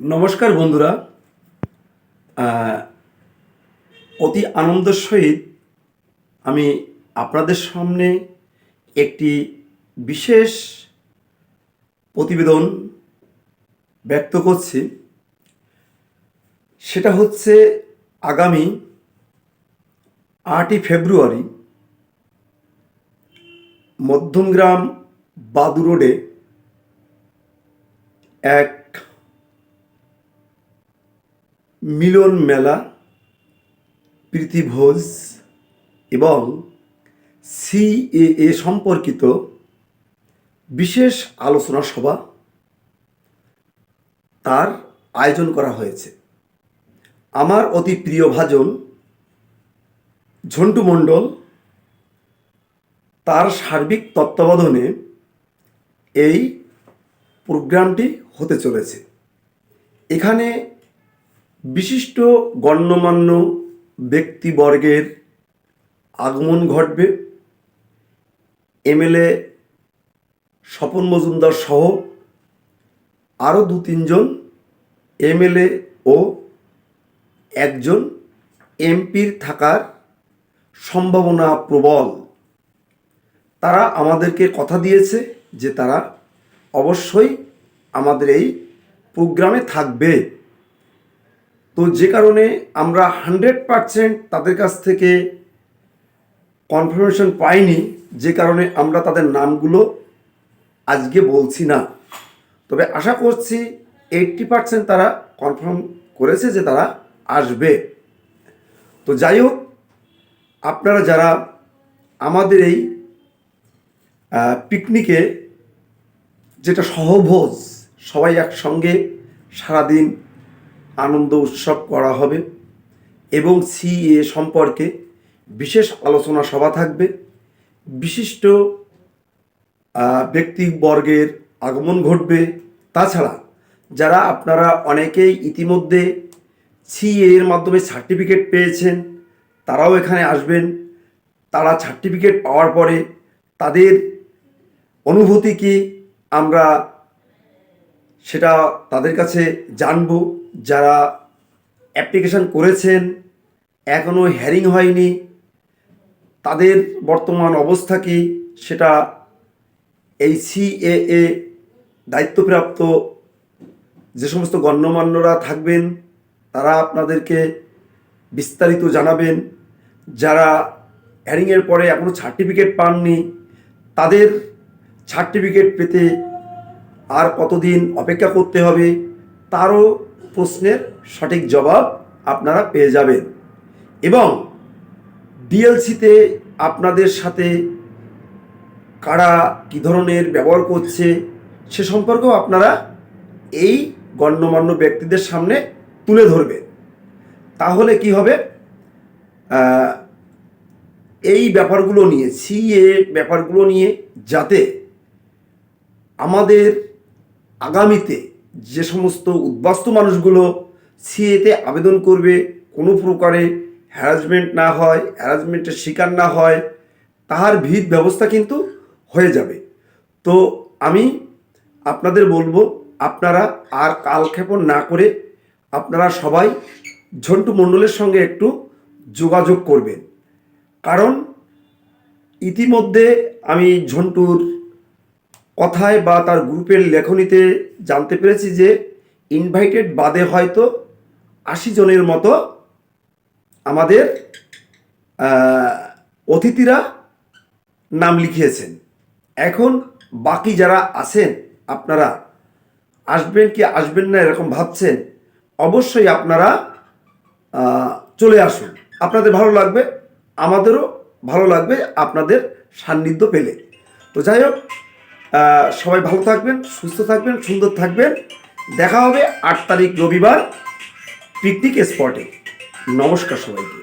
নমস্কার বন্ধুরা। আহ, অতি আনন্দের সহিত আমি আপনাদের সামনে একটি বিশেষ প্রতিবেদন ব্যক্ত করছি। সেটা হচ্ছে আগামী 8ই ফেব্রুয়ারি মধ্যমগ্রাম বাদু রোডে এক মিলন মেলা, প্রীতিভোজ এবং সিএএ সম্পর্কিত বিশেষ আলোচনা সভা তার আয়োজন করা হয়েছে। আমার অতি প্রিয় ভাজন ঝন্টু মণ্ডল তার সার্বিক তত্ত্বাবধানে এই প্রোগ্রামটি হতে চলেছে। এখানে বিশিষ্ট গণ্যমান্য ব্যক্তিবর্গের আগমন ঘটবে। এমএলএ স্বপন মজুমদার সহ আরও 2-3 জন এমএলএ ও একজন এমপির থাকার সম্ভাবনা প্রবল। তারা আমাদেরকে কথা দিয়েছে যে তারা অবশ্যই আমাদের এই প্রোগ্রামে থাকবে। তো যে কারণে আমরা 100% তাদের কাছ থেকে কনফার্মেশন পাইনি, যে কারণে আমরা তাদের নামগুলো আজকে বলছি না। তবে আশা করছি 80% তারা কনফার্ম করেছে যে তারা আসবে। তো যাই হোক, আপনারা যারা আমাদের এই পিকনিকে, যেটা সহভোজ, সবাই একসঙ্গে সারাদিন আনন্দ উৎসব করা হবে এবং সিএ সম্পর্কে বিশেষ আলোচনা সভা থাকবে। বিশিষ্ট ব্যক্তিবর্গের আগমন ঘটবে। তাছাড়া যারা আপনারা অনেকেই ইতিমধ্যে সিএ এর মাধ্যমে সার্টিফিকেট পেয়েছেন তারাও এখানে আসবেন। তারা সার্টিফিকেট পাওয়ার পরে তাদের অনুভূতি কি আমরা সেটা তাদের কাছে জানব। যারা অ্যাপ্লিকেশান করেছেন এখনও হিয়ারিং হয়নি, তাদের বর্তমান অবস্থা কি সেটা এই সিএএ দায়িত্বপ্রাপ্ত যে সমস্ত গণ্যমান্যরা থাকবেন তারা আপনাদেরকে বিস্তারিত জানাবেন। যারা হিয়ারিংয়ের পরে এখনও সার্টিফিকেট পাননি তাদের সার্টিফিকেট পেতে আর কতদিন অপেক্ষা করতে হবে তারও প্রশ্নের সঠিক জবাব আপনারা পেয়ে যাবেন। এবং ডিএলসিতে আপনাদের সাথে কারা কী ধরনের ব্যবহার করছে সে সম্পর্কেও আপনারা এই গণ্যমান্য ব্যক্তিদের সামনে তুলে ধরবেন। তাহলে কি হবে, এই ব্যাপারগুলো নিয়ে, সিএ ব্যাপারগুলো নিয়ে যাতে আমাদের আগামীতে যে সমস্ত উদ্বাস্তু মানুষগুলো সিএতে আবেদন করবে কোনো প্রকারে হ্যারাসমেন্ট না হয়, হ্যারাসমেন্টের শিকার না হয়, তাহার বিহিত ব্যবস্থা কিন্তু হয়ে যাবে। তো আমি আপনাদের বলবো, আপনারা আর কালক্ষেপণ না করে আপনারা সবাই ঝন্টু মণ্ডলের সঙ্গে একটু যোগাযোগ করবেন। কারণ ইতিমধ্যে আমি ঝন্টুর কথায় বা তার গ্রুপের লেখনীতে জানতে পেরেছি যে ইনভাইটেড বাদে হয়তো 80 জনের মতো আমাদের অতিথিরা নাম লিখিয়েছেন। এখন বাকি যারা আছেন আপনারা আসবেন কি আসবেন না এরকম ভাবছেন, অবশ্যই আপনারা চলে আসুন। আপনাদের ভালো লাগবে, আমাদেরও ভালো লাগবে আপনাদের সান্নিধ্য পেলে। তো যাই হোক, সবাই ভালো থাকবেন, সুস্থ থাকবেন, সুন্দর থাকবেন। দেখা হবে 8 তারিখ রবিবার পিকনিক স্পটে। নমস্কার সবাইকে।